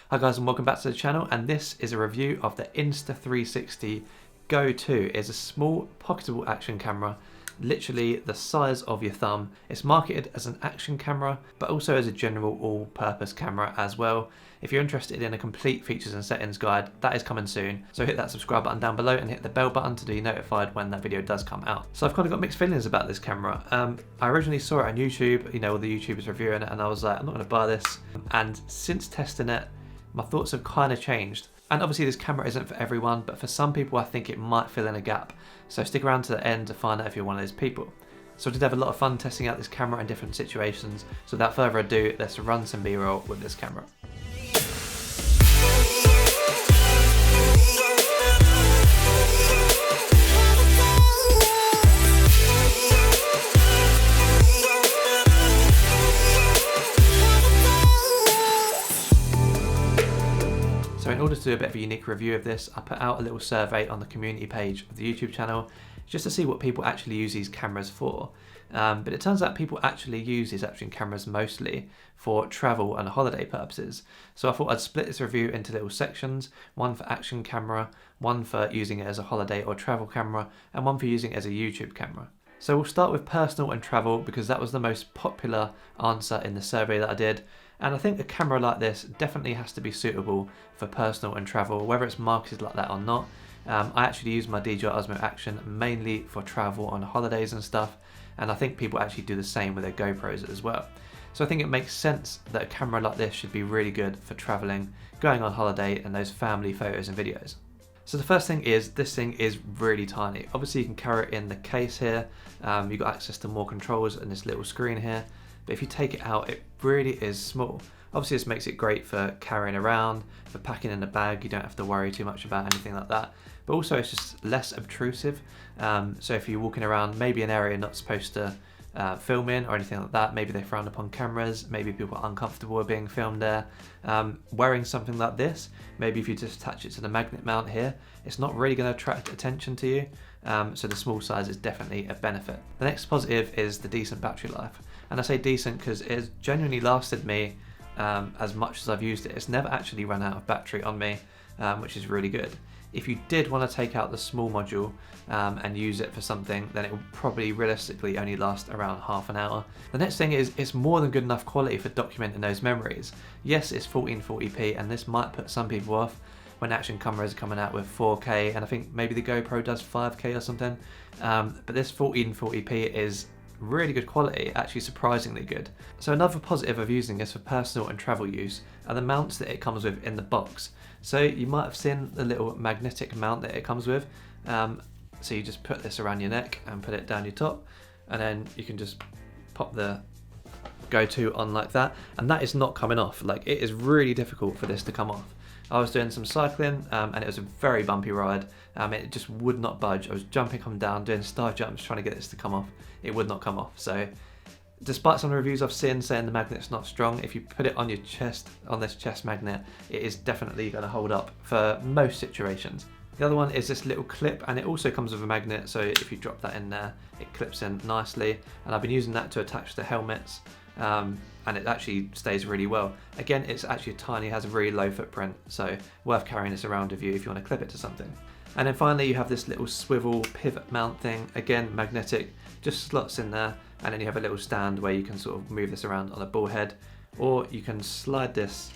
Hi guys and welcome back to the channel, and this is a review of the Insta360 Go 2. It's a small pocketable action camera, literally the size of your thumb. It's marketed as an action camera but also as a general all-purpose camera as well. If you're interested in a complete features and settings guide, that is coming soon, so hit that subscribe button down below and hit the bell button to be notified when that video does come out. So I've kind of got mixed feelings about this camera. I originally saw it on YouTube, you know, all the YouTubers reviewing it, and I was like, I'm not going to buy this. And since testing it, my thoughts have kind of changed. And obviously this camera isn't for everyone, but for some people I think it might fill in a gap. So stick around to the end to find out if you're one of those people. So I did have a lot of fun testing out this camera in different situations. So without further ado, let's run some B-roll with this camera. So in order to do a bit of a unique review of this, I put out a little survey on the community page of the YouTube channel just to see what people actually use these cameras for. But it turns out people actually use these action cameras mostly for travel and holiday purposes. So I thought I'd split this review into little sections, one for action camera, one for using it as a holiday or travel camera, and one for using it as a YouTube camera. So we'll start with personal and travel because that was the most popular answer in the survey that I did. And I think a camera like this definitely has to be suitable for personal and travel, whether it's marketed like that or not. I actually use my DJI Osmo Action mainly for travel on holidays and stuff, and I think people actually do the same with their GoPros as well. So I think it makes sense that a camera like this should be really good for traveling, going on holiday, and those family photos and videos. So the first thing is, this thing is really tiny. Obviously you can carry it in the case here, you've got access to more controls in this little screen here, but if you take it out, it really is small. Obviously this makes it great for carrying around, for packing in a bag, you don't have to worry too much about anything like that. But also it's just less obtrusive, so if you're walking around maybe an area you're not supposed to film in or anything like that, maybe they frown upon cameras, maybe people are uncomfortable with being filmed there. Wearing something like this, maybe if you just attach it to the magnet mount here, it's not really going to attract attention to you, so the small size is definitely a benefit. The next positive is the decent battery life, and I say decent because it has genuinely lasted me as much as I've used it. It's never actually run out of battery on me, which is really good. If you did want to take out the small module and use it for something, then it will probably realistically only last around half an hour. The next thing is it's more than good enough quality for documenting those memories. Yes, it's 1440p, and this might put some people off when action cameras are coming out with 4K, and I think maybe the GoPro does 5K or something, but this 1440p is really good quality, actually surprisingly good. So another positive of using this for personal and travel use are the mounts that it comes with in the box. So you might have seen the little magnetic mount that it comes with. So you just put this around your neck and put it down your top, and then you can just pop the Go 2 on like that, and that is not coming off. Like, it is really difficult for this to come off. I was doing some cycling and it was a very bumpy ride. It just would not budge. I was jumping up and down, doing star jumps, trying to get this to come off. It would not come off. So despite some of the reviews I've seen saying the magnet's not strong, if you put it on your chest, on this chest magnet, it is definitely going to hold up for most situations. The other one is this little clip, and it also comes with a magnet, so if you drop that in there, it clips in nicely, and I've been using that to attach to helmets, and it actually stays really well. Again, it's actually tiny, has a really low footprint, so worth carrying this around with you if you want to clip it to something. And then finally you have this little swivel pivot mount thing, again magnetic, just slots in there, and then you have a little stand where you can sort of move this around on a ball head, or you can slide this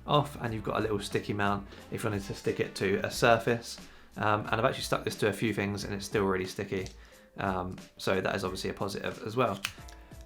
off and you've got a little sticky mount if you wanted to stick it to a surface. And I've actually stuck this to a few things and it's still really sticky, so that is obviously a positive as well.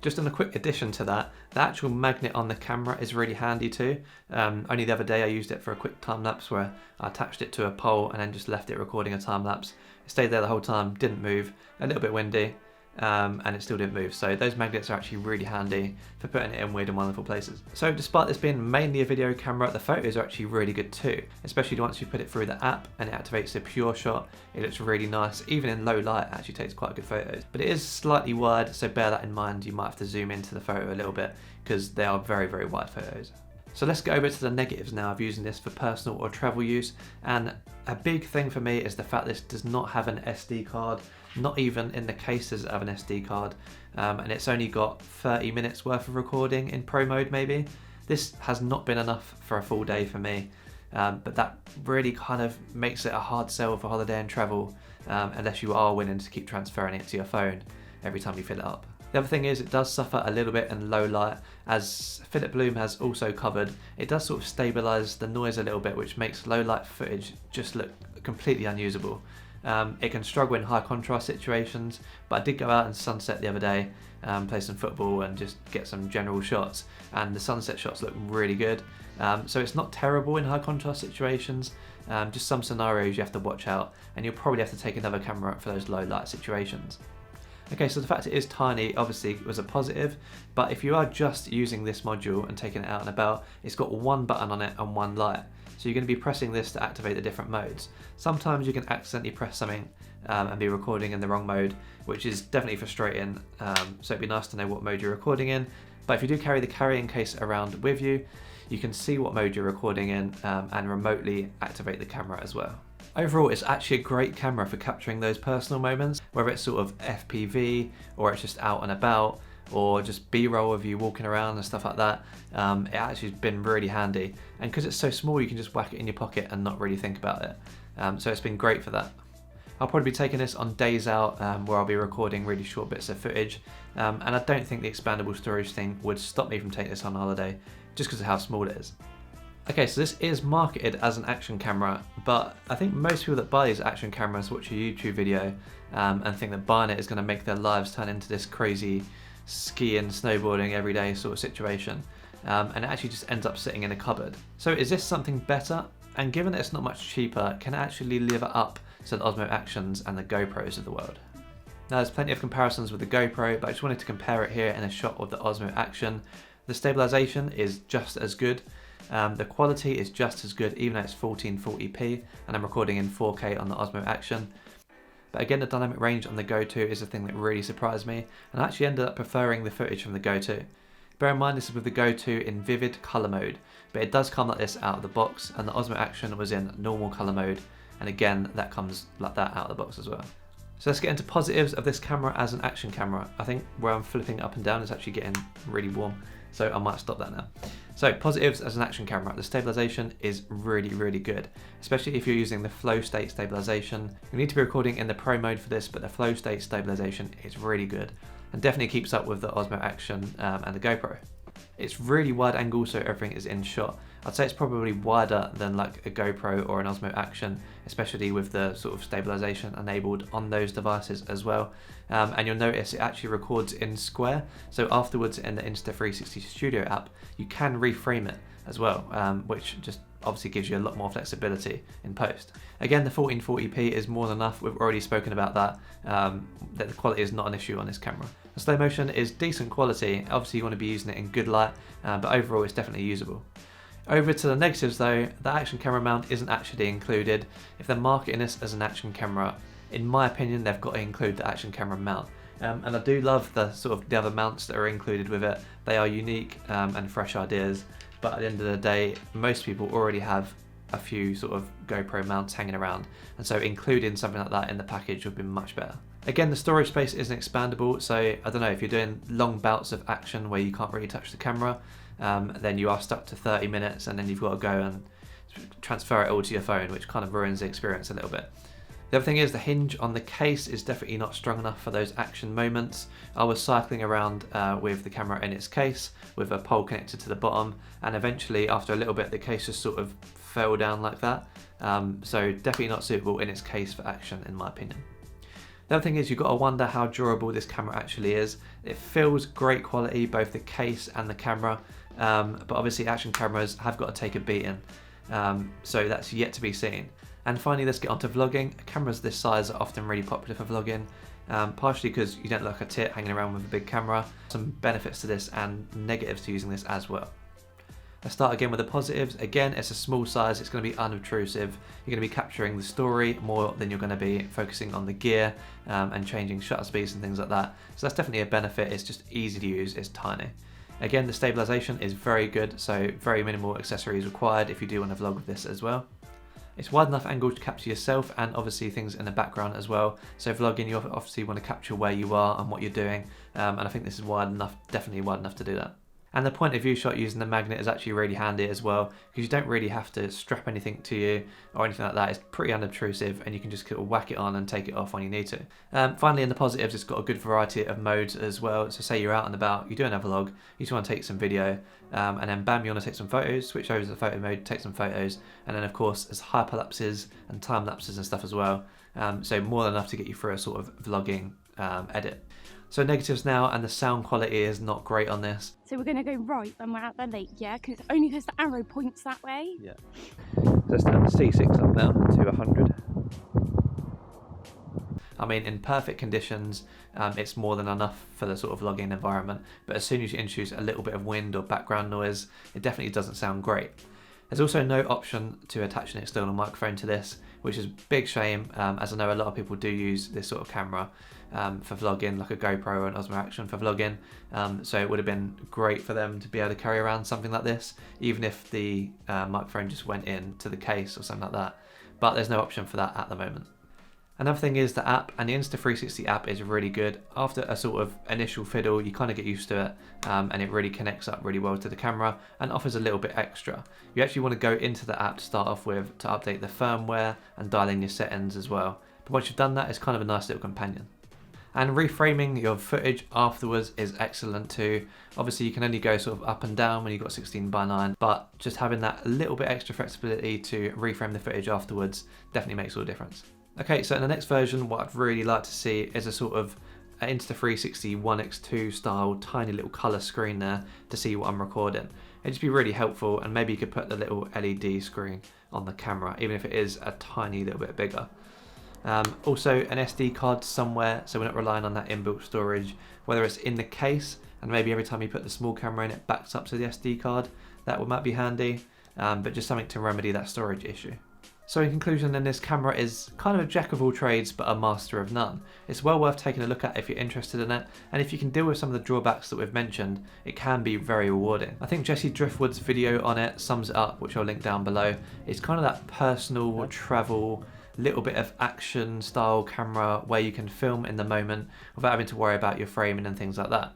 Just in a quick addition to that, the actual magnet on the camera is really handy too. Only the other day I used it for a quick time lapse where I attached it to a pole and then just left it recording a time lapse. It stayed there the whole time, didn't move, a little bit windy, and it still didn't move. So those magnets are actually really handy for putting it in weird and wonderful places. So despite this being mainly a video camera, the photos are actually really good too, especially once you put it through the app and it activates the pure shot. It looks really nice. Even in low light, it actually takes quite good photos. But it is slightly wide, so bear that in mind. You might have to zoom into the photo a little bit because they are very, very wide photos. So let's go over to the negatives now of using this for personal or travel use. And a big thing for me is the fact this does not have an SD card, not even in the cases of an SD card. And it's only got 30 minutes worth of recording in pro mode maybe. This has not been enough for a full day for me, but that really kind of makes it a hard sell for holiday and travel, unless you are willing to keep transferring it to your phone every time you fill it up. The other thing is it does suffer a little bit in low light. As Philip Bloom has also covered, it does sort of stabilise the noise a little bit, which makes low light footage just look completely unusable. It can struggle in high contrast situations, but I did go out and sunset the other day, play some football and just get some general shots, and the sunset shots look really good. So it's not terrible in high contrast situations, just some scenarios you have to watch out, and you'll probably have to take another camera up for those low light situations. Okay, so the fact it is tiny obviously was a positive, but if you are just using this module and taking it out and about, it's got one button on it and one light. So you're going to be pressing this to activate the different modes. Sometimes you can accidentally press something and be recording in the wrong mode, which is definitely frustrating, so it'd be nice to know what mode you're recording in. But if you do carry the carrying case around with you, you can see what mode you're recording in and remotely activate the camera as well. Overall, it's actually a great camera for capturing those personal moments, whether it's sort of FPV or it's just out and about or just B-roll of you walking around and stuff like that. It actually has been really handy, and because it's so small you can just whack it in your pocket and not really think about it. So it's been great for that. I'll probably be taking this on days out where I'll be recording really short bits of footage, and I don't think the expandable storage thing would stop me from taking this on holiday just because of how small it is. Okay, so this is marketed as an action camera, but I think most people that buy these action cameras watch a YouTube video and think that buying it is going to make their lives turn into this crazy skiing, snowboarding, everyday sort of situation, and it actually just ends up sitting in a cupboard. So is this something better? And given that it's not much cheaper, can it actually live up to the Osmo Actions and the GoPros of the world? Now there's plenty of comparisons with the GoPro, but I just wanted to compare it here in a shot of the Osmo Action. The stabilisation is just as good. The quality is just as good, even though it's 1440p, and I'm recording in 4K on the Osmo Action. But again, the dynamic range on the Go 2 is the thing that really surprised me, and I actually ended up preferring the footage from the Go 2. Bear in mind this is with the Go 2 in vivid colour mode, but it does come like this out of the box, and the Osmo Action was in normal colour mode, and again that comes like that out of the box as well. So let's get into positives of this camera as an action camera. I think where I'm flipping up and down is actually getting really warm, so I might stop that now. So positives as an action camera, the stabilisation is really, really good, especially if you're using the flow state stabilisation. You need to be recording in the pro mode for this, but the flow state stabilisation is really good and definitely keeps up with the Osmo Action and the GoPro. It's really wide angle, so everything is in shot. I'd say it's probably wider than like a GoPro or an Osmo Action, especially with the sort of stabilization enabled on those devices as well. And you'll notice it actually records in square, so afterwards in the Insta360 Studio app, you can reframe it as well, which just obviously gives you a lot more flexibility in post. Again, the 1440p is more than enough. We've already spoken about that, that the quality is not an issue on this camera. The slow motion is decent quality. Obviously you want to be using it in good light, but overall it's definitely usable. Over to the negatives though, the action camera mount isn't actually included. If they're marketing this as an action camera, in my opinion they've got to include the action camera mount. And I do love the sort of the other mounts that are included with it. They are unique and fresh ideas, but at the end of the day, most people already have a few sort of GoPro mounts hanging around, and so including something like that in the package would be much better. Again, the storage space isn't expandable, so I don't know, if you're doing long bouts of action where you can't really touch the camera, then you are stuck to 30 minutes and then you've got to go and transfer it all to your phone, which kind of ruins the experience a little bit. The other thing is the hinge on the case is definitely not strong enough for those action moments. I was cycling around with the camera in its case with a pole connected to the bottom, and eventually after a little bit the case just sort of fell down like that. So definitely not suitable in its case for action in my opinion. The other thing is you've got to wonder how durable this camera actually is. It feels great quality, both the case and the camera, but obviously action cameras have got to take a beating, so that's yet to be seen. And finally, let's get onto vlogging. Cameras this size are often really popular for vlogging, partially because you don't look like a tit hanging around with a big camera. Some benefits to this and negatives to using this as well. Let's start again with the positives. Again, it's a small size, it's going to be unobtrusive. You're going to be capturing the story more than you're going to be focusing on the gear and changing shutter speeds and things like that. So that's definitely a benefit. It's just easy to use, it's tiny. Again, the stabilization is very good, so very minimal accessories required if you do want to vlog with this as well. It's wide enough angle to capture yourself and obviously things in the background as well. So vlogging, you obviously want to capture where you are and what you're doing, and I think this is wide enough, definitely wide enough to do that. And the point of view shot using the magnet is actually really handy as well, because you don't really have to strap anything to you or anything like that. It's pretty unobtrusive, and you can just whack it on and take it off when you need to. Finally, in the positives, it's got a good variety of modes as well. So say you're out and about, you're doing a vlog, you just want to take some video, and then bam, you want to take some photos, switch over to the photo mode, take some photos, and then of course there's hyperlapses and time lapses and stuff as well. So more than enough to get you through a sort of vlogging edit. So negatives now, and the sound quality is not great on this. So we're going to go right when we're at the lake, yeah? Only because the arrow points that way. Yeah. So let's turn the C6 up now to 100. I mean, in perfect conditions, it's more than enough for the sort of vlogging environment, but as soon as you introduce a little bit of wind or background noise, it definitely doesn't sound great. There's also no option to attach an external microphone to this, which is a big shame, as I know a lot of people do use this sort of camera for vlogging, like a GoPro or an Osmo Action for vlogging. So it would have been great for them to be able to carry around something like this, even if the microphone just went into the case or something like that. But there's no option for that at the moment. Another thing is the app, and the Insta360 app is really good. After a sort of initial fiddle, you kind of get used to it, and it really connects up really well to the camera and offers a little bit extra. You actually want to go into the app to start off with to update the firmware and dial in your settings as well. But once you've done that, it's kind of a nice little companion. And reframing your footage afterwards is excellent too. Obviously you can only go sort of up and down when you've got 16:9, but just having that little bit extra flexibility to reframe the footage afterwards definitely makes all the difference. Okay, so in the next version, what I'd really like to see is a sort of Insta360 1x2 style tiny little colour screen there to see what I'm recording. It'd just be really helpful, and maybe you could put the little LED screen on the camera, even if it is a tiny little bit bigger. Also an SD card somewhere, so we're not relying on that inbuilt storage, whether it's in the case, and maybe every time you put the small camera in it backs up to the SD card. That might be handy, but just something to remedy that storage issue. So in conclusion then, this camera is kind of a jack of all trades but a master of none. It's well worth taking a look at if you're interested in it, and if you can deal with some of the drawbacks that we've mentioned, it can be very rewarding. I think Jesse Driftwood's video on it sums it up, which I'll link down below. It's kind of that personal travel, little bit of action style camera where you can film in the moment without having to worry about your framing and things like that.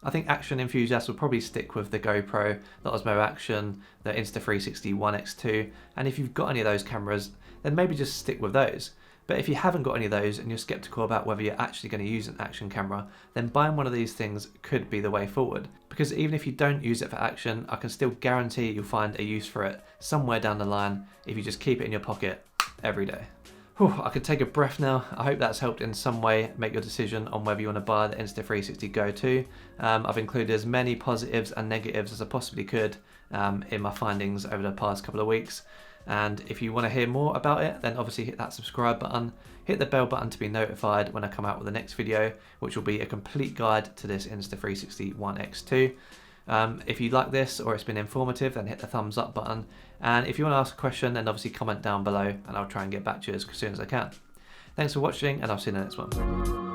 I think action enthusiasts will probably stick with the GoPro, the Osmo Action, the Insta360 1x2, and if you've got any of those cameras, then maybe just stick with those. But if you haven't got any of those and you're skeptical about whether you're actually going to use an action camera, then buying one of these things could be the way forward. Because even if you don't use it for action, I can still guarantee you'll find a use for it somewhere down the line if you just keep it in your pocket every day. Whew, I could take a breath now. I hope that's helped in some way make your decision on whether you want to buy the Insta360 Go 2. I've included as many positives and negatives as I possibly could in my findings over the past couple of weeks. And if you want to hear more about it, then obviously hit that subscribe button, hit the bell button to be notified when I come out with the next video, which will be a complete guide to this Insta360 1x2. If you like this or it's been informative, then hit the thumbs up button. And if you want to ask a question, then obviously comment down below and I'll try and get back to you as soon as I can. Thanks for watching, and I'll see you in the next one.